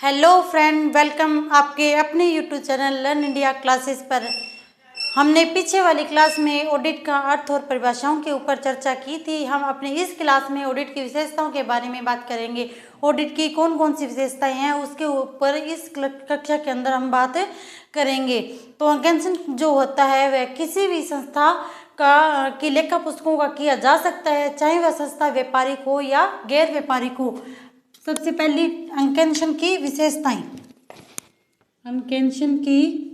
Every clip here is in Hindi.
हेलो फ्रेंड, वेलकम आपके अपने YouTube channel learn India classes पर। हमने पीछे वाली क्लास में ऑडिट का अर्थ और परिभाषाओं के ऊपर चर्चा की थी। हम अपने इस क्लास में ऑडिट की विशेषताओं के बारे में बात करेंगे। ऑडिट की कौन कौन सी विशेषताएं हैं उसके ऊपर इस कक्षा के अंदर हम बात करेंगे। तो अंकेक्षण जो होता है वह किसी भी संस्था की लेखा पुस्तकों का किया जा सकता है, चाहे वह संस्था व्यापारिक हो या गैर व्यापारिक हो। सबसे पहली अंकेक्षण की विशेषताएं। अंकेक्षण की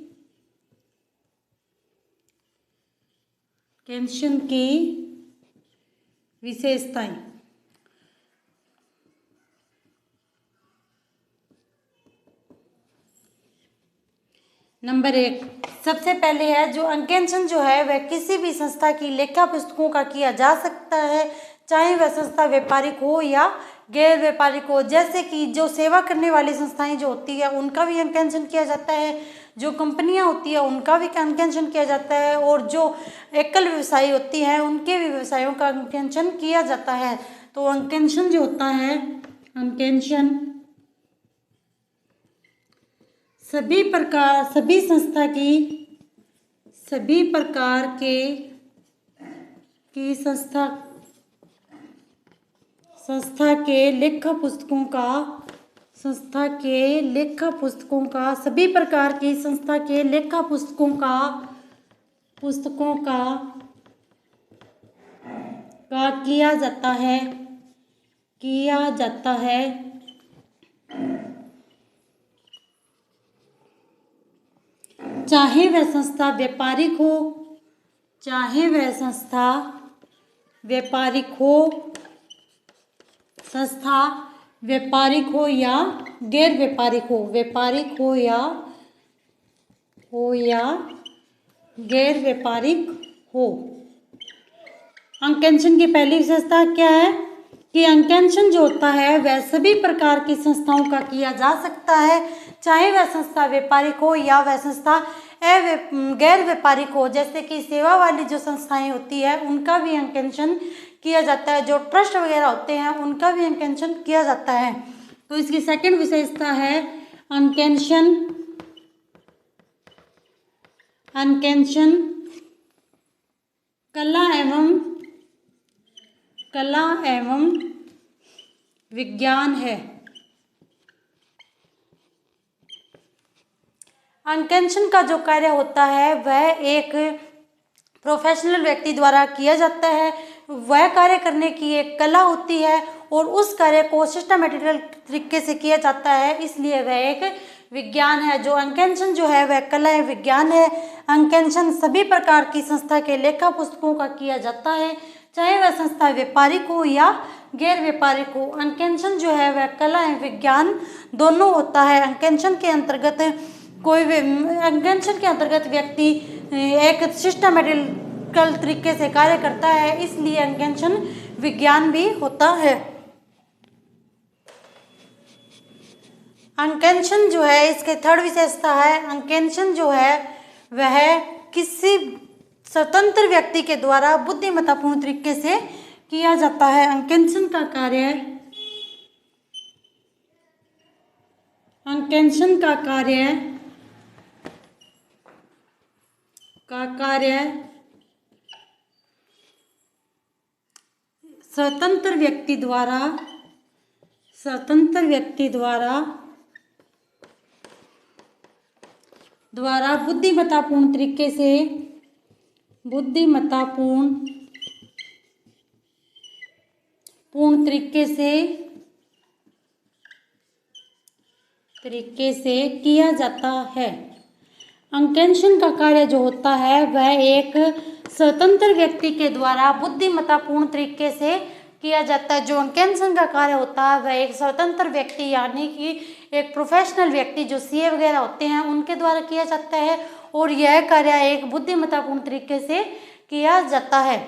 विशेषताएं। नंबर 1, सबसे पहले है जो अंकेक्षण जो है वह किसी भी संस्था की लेखा पुस्तकों का किया जा सकता है, चाहे वह संस्था व्यापारिक हो या गैर व्यापारिक हो। जैसे कि जो सेवा करने वाली संस्थाएं जो होती है उनका भी अंकेक्षण किया जाता है, जो कंपनियां होती है उनका भी अंकेक्षण किया जाता है, और जो एकल व्यवसायी होती है उनके भी व्यवसायों का अंकेक्षण किया जाता है। तो अंकेक्षण जो होता है, अंकेक्षण सभी संस्था की सभी प्रकार की संस्था के लेखा पुस्तकों का सभी प्रकार की संस्था के लेखा पुस्तकों का किया जाता है चाहे वह संस्था व्यापारिक हो या गैर व्यापारिक हो। अंकेक्षण की पहली विशेषता क्या है कि अंकेक्षण जो होता है वह सभी प्रकार की संस्थाओं का किया जा सकता है, चाहे वह संस्था व्यापारिक हो या वह संस्था गैर व्यापारिक हो। जैसे कि सेवा वाली जो संस्थाएं होती है उनका भी अंकेक्षण किया जाता है, जो ट्रस्ट वगैरह होते हैं उनका भी अंकेक्षण किया जाता है। तो इसकी सेकंड विशेषता है अंकेक्षण कला एवं विज्ञान है। अंकेक्षण का जो कार्य होता है वह एक प्रोफेशनल व्यक्ति द्वारा किया जाता है। वह कार्य करने की एक कला होती है और उस कार्य को सिस्टमैटिकल तरीके से किया जाता है, इसलिए वह एक विज्ञान है। जो अंकेक्षण जो है वह कला है, विज्ञान है। अंकेक्षण सभी प्रकार की संस्था के लेखा पुस्तकों का किया जाता है, चाहे वह संस्था व्यापारिक हो या गैर व्यापारिक हो। अंकेक्षण जो है वह कला है, विज्ञान दोनों होता है। अंकेक्षण के अंतर्गत व्यक्ति एक सिस्टमैटिकल तरीके से कार्य करता है, इसलिए अंकेक्षण विज्ञान भी होता है। अंकेक्षण जो है इसके थर्ड विशेषता है, अंकेक्षण जो है वह किसी स्वतंत्र व्यक्ति के द्वारा बुद्धिमत्तापूर्ण तरीके से किया जाता है। अंकेक्षण का कार्य स्वतंत्र व्यक्ति द्वारा बुद्धिमत्तापूर्ण तरीके से किया जाता है। अंकेक्षण का कार्य जो होता है वह एक स्वतंत्र व्यक्ति के द्वारा बुद्धिमत्तापूर्ण तरीके से किया जाता है। जो अंकेक्षण का कार्य होता है वह एक स्वतंत्र व्यक्ति यानी कि एक प्रोफेशनल व्यक्ति जो सीए वगैरह होते हैं उनके द्वारा किया जाता है, और यह कार्य एक बुद्धिमत्तापूर्ण तरीके से किया जाता है।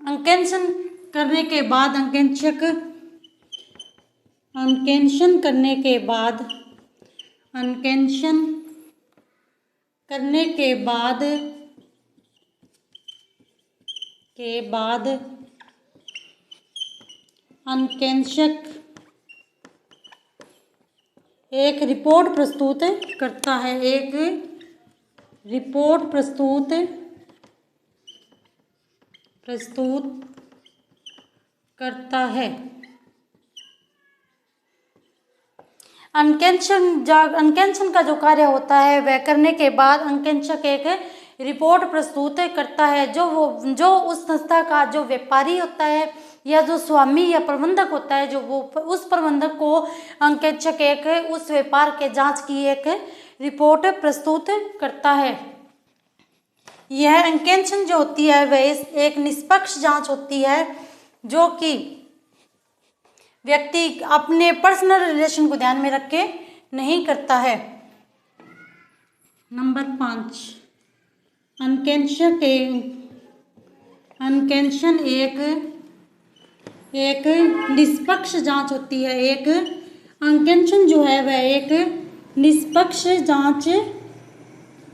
अंकेक्षण करने के बाद अंकेक्षण करने के बाद अंकेक्षक एक रिपोर्ट प्रस्तुत करता है, एक रिपोर्ट प्रस्तुत करता है। अंकेक्षण का जो कार्य होता है वह करने के बाद अंकेक्षक एक रिपोर्ट प्रस्तुत करता है। जो उस संस्था का जो व्यापारी होता है या जो स्वामी या प्रबंधक होता है, जो वो उस प्रबंधक को अंकेक्षक एक उस व्यापार के जांच की एक रिपोर्ट प्रस्तुत करता है। यह अंकेक्षण जो होती है वह एक निष्पक्ष जांच होती है, जो कि व्यक्ति अपने पर्सनल रिलेशन को ध्यान में रख के नहीं करता है। नंबर 5, अंकेक्षण एक निष्पक्ष जांच होती है। एक अंकेक्षण जो है वह एक निष्पक्ष जांच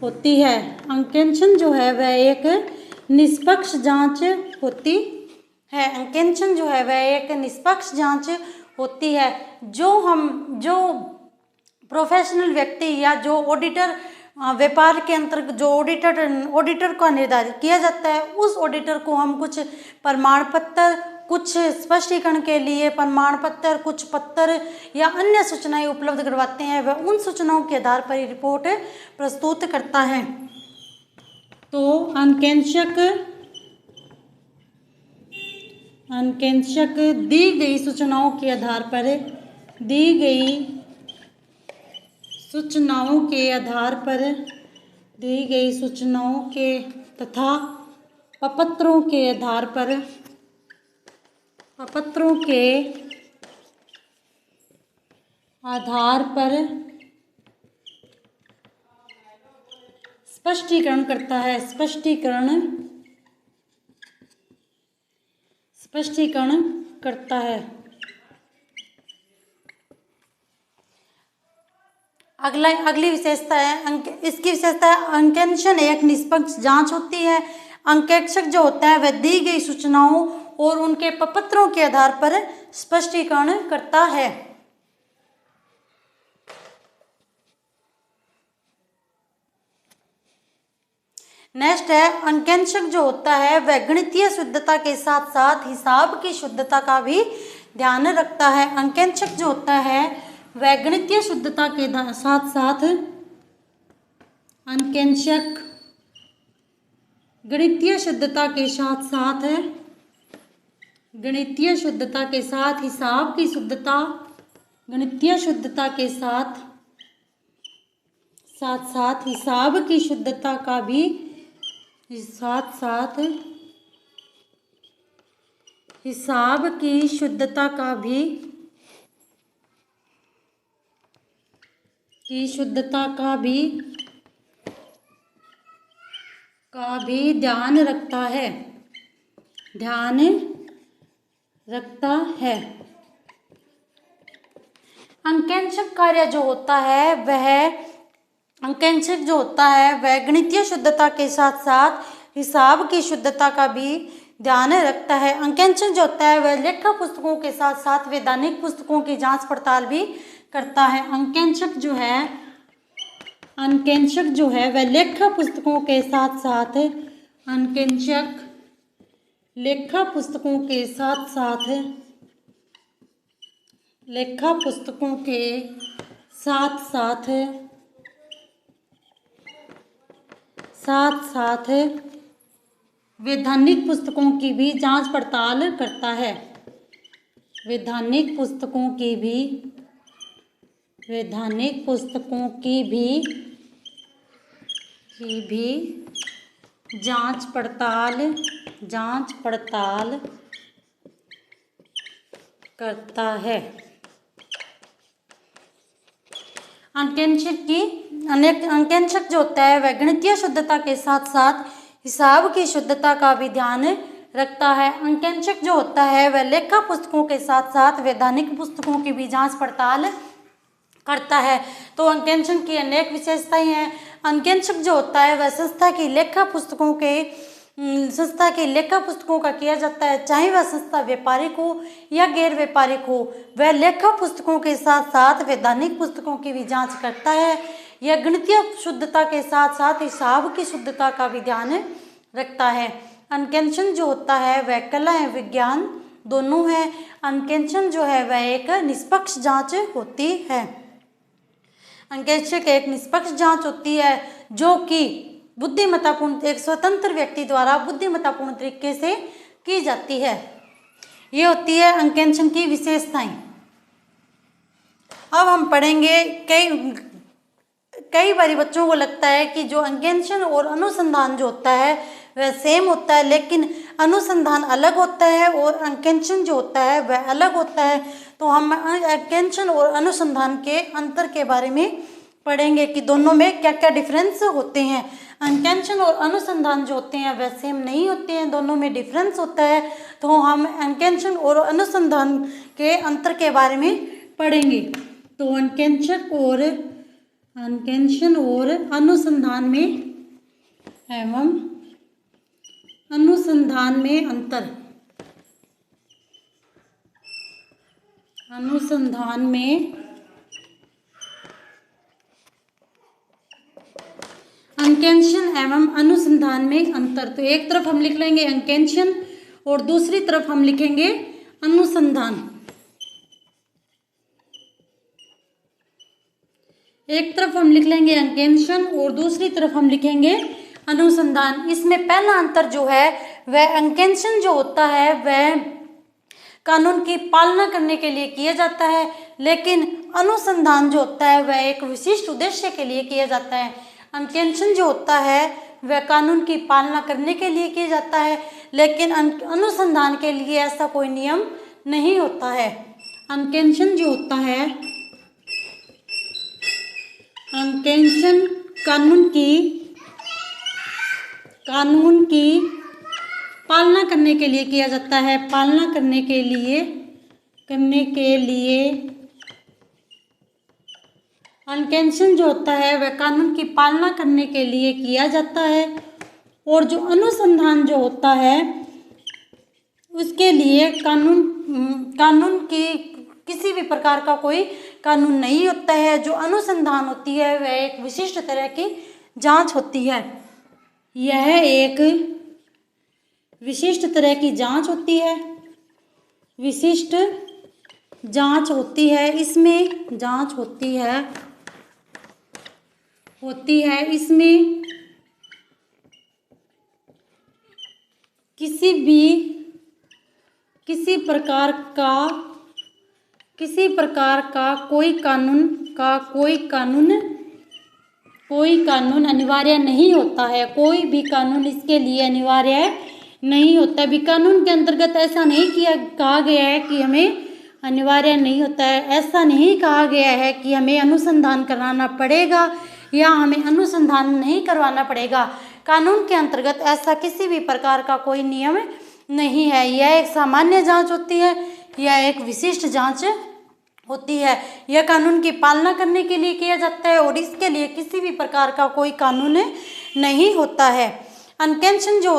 होती है। अंकेक्षण जो है वह एक निष्पक्ष जांच होती है। अंकेक्षण जो है वह एक निष्पक्ष जांच होती है। जो प्रोफेशनल व्यक्ति या जो ऑडिटर व्यापार के अंतर्गत जो ऑडिटर का निर्धारित किया जाता है, उस ऑडिटर को हम कुछ प्रमाण पत्र, कुछ स्पष्टीकरण के लिए प्रमाण पत्र, कुछ पत्र या अन्य सूचनाएं उपलब्ध करवाते हैं। वह उन सूचनाओं के आधार पर रिपोर्ट प्रस्तुत करता है। तो अंकेक्षक दी गई सूचनाओं के आधार पर तथा प्रपत्रों के आधार पर स्पष्टीकरण करता है। स्पष्टीकरण करता है। अगली विशेषता है इसकी विशेषता है अंकेक्षण एक निष्पक्ष जांच होती है। अंकेक्षक जो होता है वह दी गई सूचनाओं और उनके प्रपत्रों के आधार पर स्पष्टीकरण करता है। नेक्स्ट है अंकेक्षक जो होता है वह गणितीय शुद्धता के साथ साथ हिसाब की शुद्धता का भी ध्यान रखता है। अंकेक्षक जो होता है वह गणितीय शुद्धता के साथ साथ गणितीय शुद्धता के साथ हिसाब की शुद्धता, गणितीय शुद्धता के साथ हिसाब की शुद्धता का भी ध्यान रखता है। अंकेक्षक कार्य जो होता है वह गणितीय शुद्धता के साथ साथ हिसाब की शुद्धता का भी ध्यान रखता है। अंकेक्षक जो होता है वह लेखा पुस्तकों के साथ साथ वैधानिक पुस्तकों की जांच पड़ताल भी करता है। अंकेक्षक जो है वह लेखा पुस्तकों के साथ साथ वैधानिक पुस्तकों की भी जांच पड़ताल करता है। वैधानिक पुस्तकों की भी जांच पड़ताल करता है। अंकेक्षक जो होता है वह गणितीय शुद्धता के साथ साथ हिसाब की शुद्धता का भी ध्यान रखता है। अंकेक्षक जो होता है वह लेखा पुस्तकों के साथ साथ वैधानिक पुस्तकों की भी जांच पड़ताल करता है। तो अंकेक्षण की अनेक विशेषताएं हैं। अंकेक्षक जो होता है वह संस्था की लेखा पुस्तकों के संस्था के लेखा पुस्तकों का किया जाता है, चाहे वह संस्था व्यापारिक हो या गैर व्यापारिक हो। वह लेखा पुस्तकों के साथ साथ वैधानिक पुस्तकों की भी जांच करता है। यह गणितीय शुद्धता के साथ साथ हिसाब की शुद्धता का भी ध्यान रखता है। अंकेक्षण जो होता है वह कला एवं विज्ञान दोनों है। अंकेक्षण जो है वह एक निष्पक्ष जांच होती है। अंकेक्षक एक निष्पक्ष जांच होती है जो कि बुद्धिमत्तापूर्ण एक स्वतंत्र व्यक्ति द्वारा बुद्धिमत्तापूर्ण तरीके से की जाती है। ये होती है अंकेक्षण की विशेषताएं। अब हम पढ़ेंगे कई बारी बच्चों को लगता है कि जो अंकेक्षण और अनुसंधान जो होता है वह सेम होता है, लेकिन अनुसंधान अलग होता है और अंकेक्षण जो होता है वह अलग होता है। तो हम अंकेक्षण और अनुसंधान के अंतर के बारे में पढ़ेंगे कि दोनों में क्या क्या डिफरेंस होते हैं। अंकेक्षण और अनुसंधान जो होते हैं वह सेम नहीं होते हैं, दोनों में डिफरेंस होता है। तो हम अंकेक्षण और अनुसंधान के अंतर के बारे में पढ़ेंगे। तो अंकेक्षण और अनुसंधान में एवं अनुसंधान में अंतर। अनुसंधान में अंकेक्षण एवं अनुसंधान में अंतर। तो एक तरफ हम लिख लेंगे अंकेक्षण और दूसरी तरफ हम लिखेंगे अनुसंधान। एक तरफ हम लिख लेंगे अंकेक्षण और दूसरी तरफ हम लिखेंगे अनुसंधान। इसमें पहला अंतर जो है वह अंकेक्षण जो होता है वह कानून की पालना करने के लिए किया जाता है, लेकिन अनुसंधान जो होता है वह एक विशिष्ट उद्देश्य के लिए किया जाता है। अंकेक्षण जो होता है वह कानून की पालना करने के लिए किया जाता है, लेकिन अनुसंधान के लिए ऐसा कोई नियम नहीं होता है। अंकेक्षण जो होता है, अंकेक्षण कानून की पालना करने के लिए किया जाता है। पालना करने के लिए अंकेक्षण जो होता है वह कानून की पालना करने के लिए किया जाता है, और जो अनुसंधान जो होता है उसके लिए कानून की किसी भी प्रकार का कोई कानून नहीं होता है। जो अनुसंधान होती है वह एक विशिष्ट तरह की जांच होती है। यह एक विशिष्ट तरह की जांच होती है। विशिष्ट जांच होती है। इसमें जांच होती है इसमें किसी प्रकार का कोई कानून अनिवार्य नहीं होता है। कोई भी कानून इसके लिए अनिवार्य नहीं होता है। कानून के अंतर्गत ऐसा नहीं कहा गया है कि हमें अनिवार्य नहीं होता है। ऐसा नहीं कहा गया है कि हमें अनुसंधान कराना पड़ेगा या हमें अनुसंधान नहीं करवाना पड़ेगा। कानून के अंतर्गत ऐसा किसी भी प्रकार का कोई नियम नहीं है। यह एक सामान्य जांच होती है, यह एक विशिष्ट जांच होती है। यह कानून की पालना करने के लिए किया जाता है और इसके लिए किसी भी प्रकार का कोई कानून नहीं होता है। अंकेक्षण जो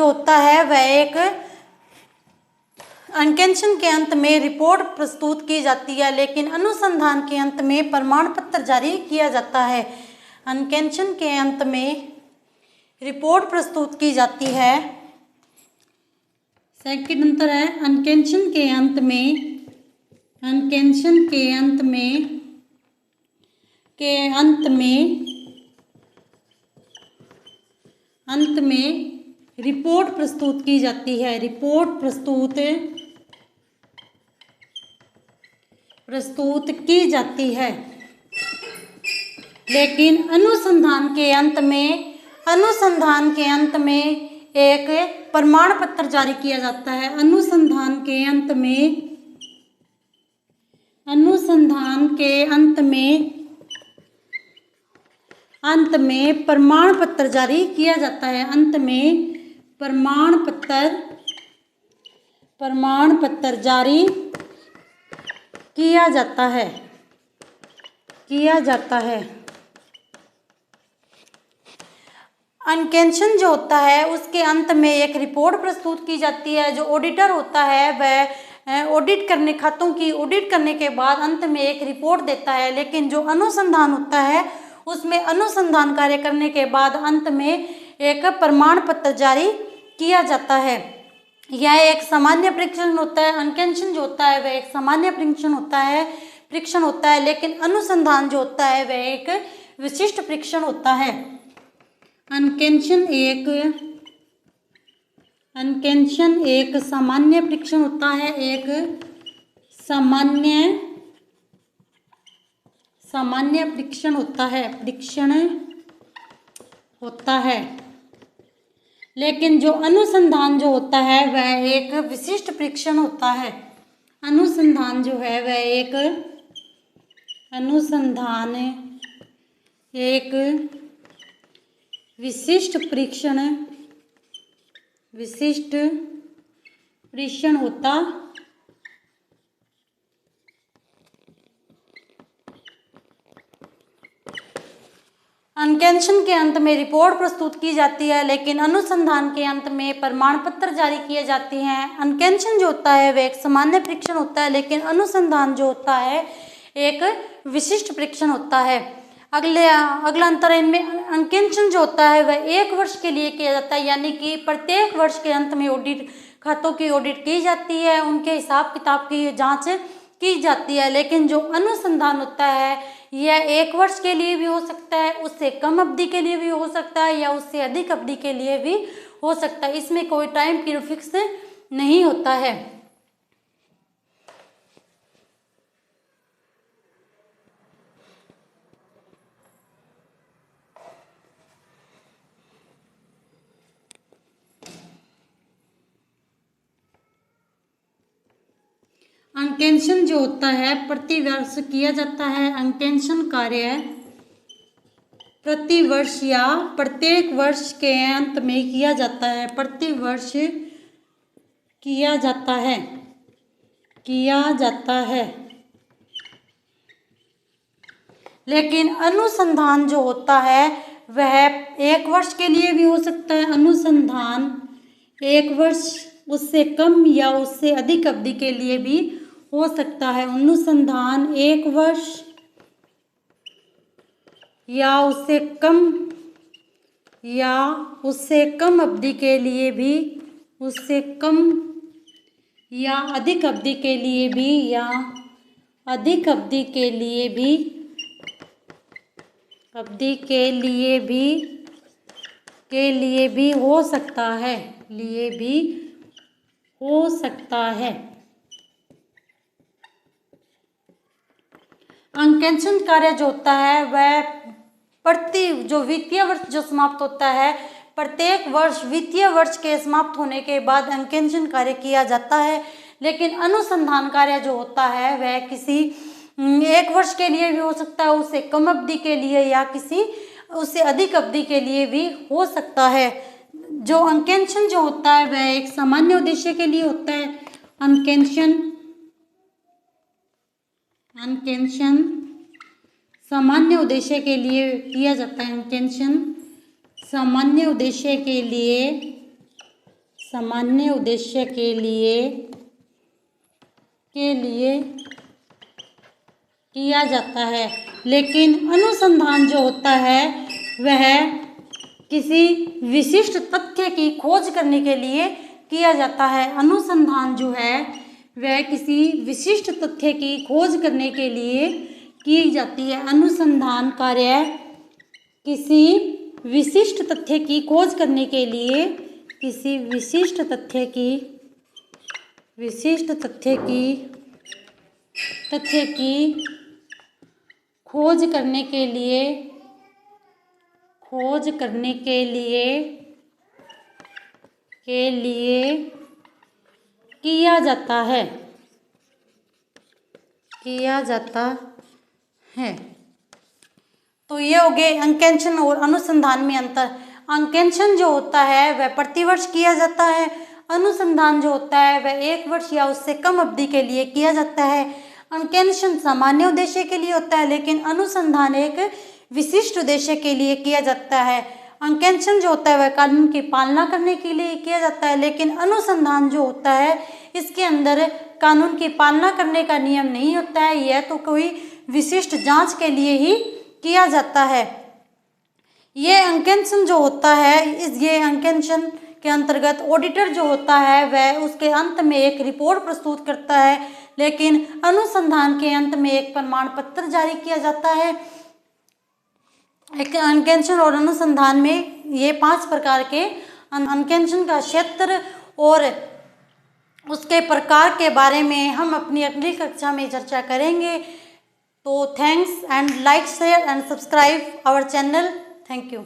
होता है वह एक अंकेक्षण के अंत में रिपोर्ट प्रस्तुत की जाती है, लेकिन अनुसंधान के अंत में प्रमाण पत्र जारी किया जाता है। अंकेक्षण के अंत में रिपोर्ट प्रस्तुत की जाती है। सेकंड अंतर है अंकेक्षण के अंत में रिपोर्ट प्रस्तुत की जाती है। रिपोर्ट प्रस्तुत की जाती है, लेकिन अनुसंधान के अंत में एक प्रमाण पत्र जारी किया जाता है। अनुसंधान के अंत में प्रमाण पत्र जारी किया जाता है। अंत में प्रमाण पत्र जारी किया जाता है। अंकेक्षण जो होता है उसके अंत में एक रिपोर्ट प्रस्तुत की जाती है। जो ऑडिटर होता है वह ऑडिट करने खातों की ऑडिट करने के बाद अंत में एक रिपोर्ट देता है। लेकिन जो अनुसंधान होता है उसमें अनुसंधान कार्य करने के बाद अंत में एक प्रमाण पत्र जारी किया जाता है। यह एक सामान्य परीक्षण होता है। अंकेक्षण जो होता है वह एक सामान्य परीक्षण होता है, लेकिन अनुसंधान जो होता है वह एक विशिष्ट परीक्षण होता है। अंकेक्षण एक सामान्य परीक्षण होता है, एक सामान्य परीक्षण होता है, लेकिन जो अनुसंधान जो होता है वह एक विशिष्ट परीक्षण होता है। अनुसंधान जो है वह एक विशिष्ट परीक्षण होता अंकेक्षण के अंत में रिपोर्ट प्रस्तुत की जाती है, लेकिन अनुसंधान के अंत में प्रमाण पत्र जारी किए जाते हैं। अंकेक्षण जो होता है वह एक सामान्य परीक्षण होता है, लेकिन अनुसंधान जो होता है एक विशिष्ट परीक्षण होता है। अगला अंतर इनमें, अंकेक्षण जो होता है वह 1 वर्ष के लिए किया जाता है, यानी कि प्रत्येक वर्ष के अंत में ऑडिट खातों की ऑडिट की जाती है, उनके हिसाब किताब की जांच की जाती है। लेकिन जो अनुसंधान होता है यह 1 वर्ष के लिए भी हो सकता है, उससे कम अवधि के लिए भी हो सकता है, या उससे अधिक अवधि के लिए भी हो सकता है। इसमें कोई टाइम पीरियड फिक्स नहीं होता है। अंकेक्षण जो होता है प्रति वर्ष किया जाता है। अंकेक्षण कार्य प्रति वर्ष या प्रत्येक वर्ष के अंत में किया जाता है। प्रति वर्ष किया जाता है। लेकिन अनुसंधान जो होता है वह 1 वर्ष के लिए भी हो सकता है। अनुसंधान 1 वर्ष, उससे कम या उससे अधिक अवधि के लिए भी हो सकता है। अनुसंधान 1 वर्ष या उससे कम अवधि के लिए भी, उससे कम या अधिक अवधि के लिए भी, या अधिक अवधि के लिए भी हो सकता है। अंकेक्षण कार्य जो होता है वह जो वित्तीय वर्ष जो समाप्त होता है, प्रत्येक वर्ष वित्तीय वर्ष के समाप्त होने के बाद अंकेक्षण कार्य किया जाता है। लेकिन अनुसंधान कार्य जो होता है वह किसी 1 वर्ष के लिए भी हो सकता है, उससे कम अवधि के लिए, या किसी उससे अधिक अवधि के लिए भी हो सकता है। जो अंकेक्षण जो होता है वह एक सामान्य उद्देश्य के लिए होता है। अंकेक्षण सामान्य उद्देश्य के लिए किया जाता है। अंकेक्षण सामान्य उद्देश्य के लिए किया जाता है। लेकिन अनुसंधान जो होता है वह किसी विशिष्ट तथ्य की खोज करने के लिए किया जाता है। अनुसंधान जो है वह किसी विशिष्ट तथ्य की खोज करने के लिए की जाती है। अनुसंधान कार्य किसी विशिष्ट तथ्य की खोज करने के लिए, किसी विशिष्ट तथ्य की खोज करने के लिए किया जाता है। तो ये हो गए अंकेक्षण और अनुसंधान में अंतर। अंकेक्षण जो होता है वह प्रतिवर्ष किया जाता है। अनुसंधान जो होता है वह 1 वर्ष या उससे कम अवधि के लिए किया जाता है। अंकेक्षण सामान्य उद्देश्य के लिए होता है, लेकिन अनुसंधान एक विशिष्ट उद्देश्य के लिए किया जाता है। अंकेक्षण जो होता है वह कानून की पालना करने के लिए किया जाता है, लेकिन अनुसंधान जो होता है इसके अंदर कानून की पालना करने का नियम नहीं होता है, यह तो कोई विशिष्ट जांच के लिए ही किया जाता है। ये अंकेक्षण जो होता है ये अंकेक्षण के अंतर्गत ऑडिटर जो होता है वह उसके अंत में एक रिपोर्ट प्रस्तुत करता है, लेकिन अनुसंधान के अंत में एक प्रमाण पत्र जारी किया जाता है। एक अंकेक्षण और अनुसंधान में ये 5 प्रकार के अंकेक्षण का क्षेत्र और उसके प्रकार के बारे में हम अपनी अगली कक्षा में चर्चा करेंगे। तो thanks and like share and subscribe our channel. Thank you.